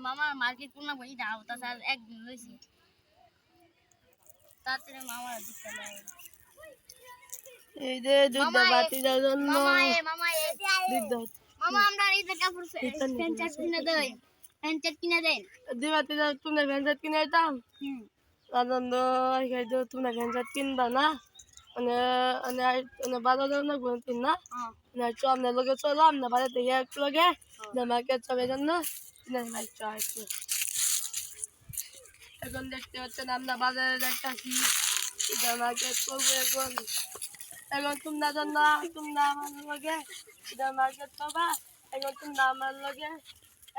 মামা মার্কেট কোন না বই দাও তা স্যার একদিন হইছে তাতে মামা দিতে লাগে এই যে দুধ বাতি দাও জন্য মামা দুধ মামা আমরা এই যে কাপড় প্যান্ট কিনে দেই প্যান্ট কিনে দেন দুধ বাতি দাও তুমি ভ্যানসাত কিনে আইতাম আনন্দ খাই দাও তুমি ভ্যানসাত কিনবা না বাজার জন্য ঘুরতিন না চো আপনার লোকে চলো আপনার বাজার থেকে এক লোকে মার্কেট চলে জন্য এখন দেখতে পাচ্ছেন আমরা বাজারে যাইতাছি মার্কেট করবো এখন তোমরা জন্য তোমরা আমার লগে মার্কেট পাবা এখন তোমরা আমার লগে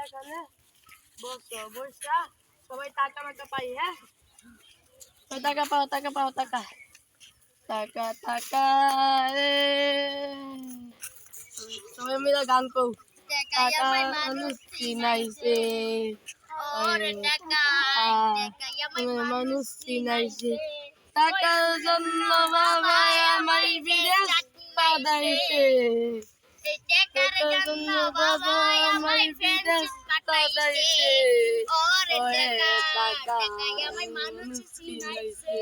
এখানে বসো বসা সবাই টাকা মাকা পাই হ্যাঁ টাকা পাও টাকা পাও টাকা টাকা টাকা সবাই মিলে গান কও টাকা মানুষ চিনাইছে মানুষ চিনাইছে টাকার জন্য বাবা আমার বিদেশ পাঠাইছে টাকার জন্য বাবা আমার বিদেশ পাঠাইছে টাকা মানুষ চিনাইছে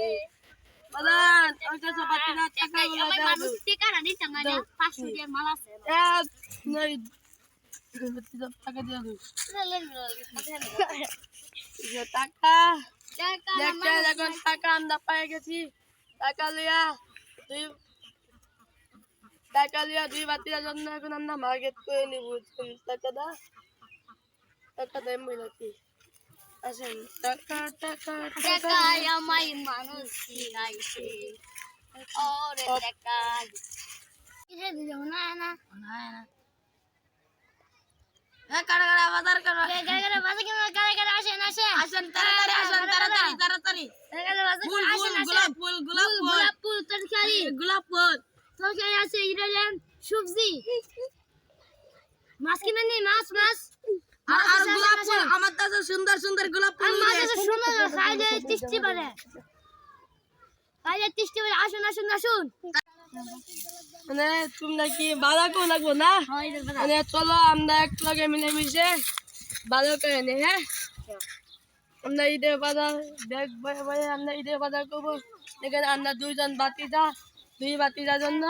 বালান ওই কাছে বাতি না টাকা গুলো দাও মানুষ টাকা না দিতে মানে 500 টাকার মাল আছে এক নাই টাকা দিয়ে দাও টাকা দেখতে যখন টাকা আমরা পেয়ে গেছি টাকা লিয়া দুই বাতির জন্য এখন আমরা মার্কেট করে নিব টাকা দেয় মহিলাটি আসেন টাকা টাকা টাকা আমায় মানুষ চিনাইছে ওরে টাকা কিরে দিও না না কারা কারা বাজার করো গাড়ি বাসে কি গাড়ি আসেন আসেন তাড়াতাড়ি গোলাপ ফুল তরকারি আছে ইরান সবজি মাছ কিনে নি মাছ আর গোলাপ ফুল আমার কাছে সুন্দর সুন্দর গোলাপ ফুল আমার কাছে সুন্দর খাইলে টেস্টি পারে আসুন মানে তোমরা কি বাজার করে লাগবো না মানে চলো আমরা এক লগে মিলে মিশে বাজার করে নি হ্যাঁ আমরা ঈদের বাজার ব্যাগ বয়ে আমরা ঈদের বাজার করবো এখানে আমরা দুই বাতিদার জন্য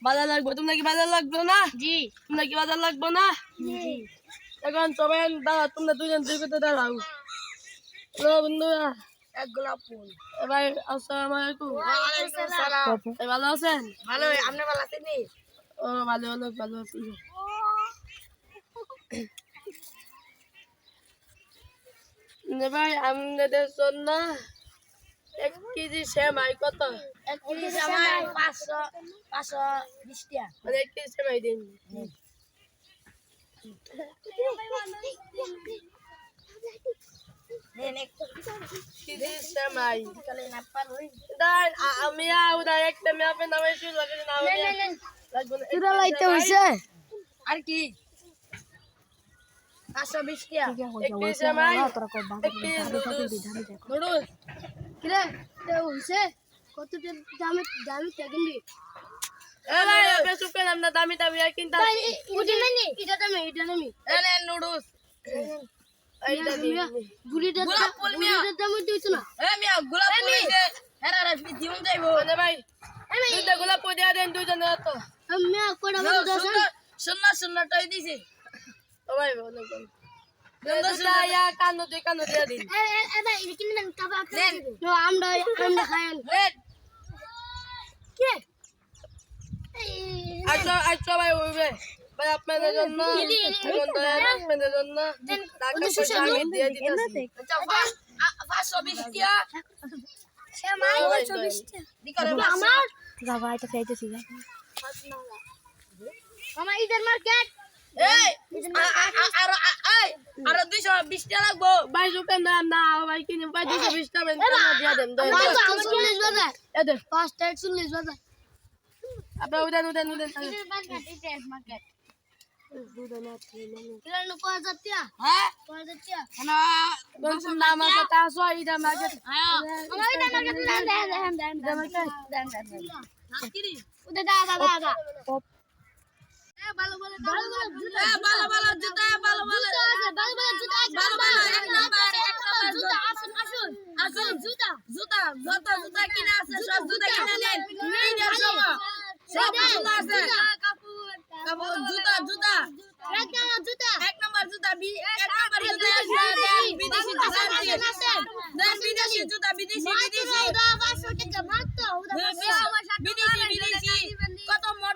বাজার লাগবো তোমরা কি বাজার লাগবে না জি তোমরা কি বাজার লাগবো না এখন সবাই দাঁড়া তোমরা দুজন দুই পেতে দাঁড়াও বন্ধুরা এক গোলাপ ফুল এবার আসসালামু আলাইকুম ভালো আছেন ভালো আপনি ভালো আছেন নি ও ভালো অনেক ভালো আছি ভাই আমাদের জন্য 1 কেজি সেমাই কত 1 কেজি সেমাই 520 টাকা মানে 1 কেজি সেমাই দিন কেজি সেমাই আমি একটা মেপে নামে আর কি 520 টাকা কিরে হইছে কত দামি কিনবি দামি দামি কিনতে এটা দামি নুডলস গুলিটার দাম দিয়েছ না ভাই গোলাপ দিয়া দেন দুজনে তো শূন্যটাই দিছে ভাই কানো দিয়া দিন আমরা খাই আচ্ছা ভাই উঠবে ভাই আপনাদের জন্য টাকা পয়সা আমি দিয়ে দিতেছি 520 টাকা আমার বাবা এটা খাইতেছি মামা ঈদের মার্কেট আর 220 টাকা লাগবো ভাই দোকান না ভাই কিনে ভাই 220 টাকা দিয়ে দেন আপনার উদান মার্কেট ভালো জুতা যত জুতা কিনা আছে সব জুতা কিনে নেন ঈদের সময় সব জুতা আছে কাপড় জুতা জুতা এক নম্বর জুতা এক নম্বর জুতা দেন বিদেশি জুতা দেন বিদেশি জুতা বিদেশি বিদেশি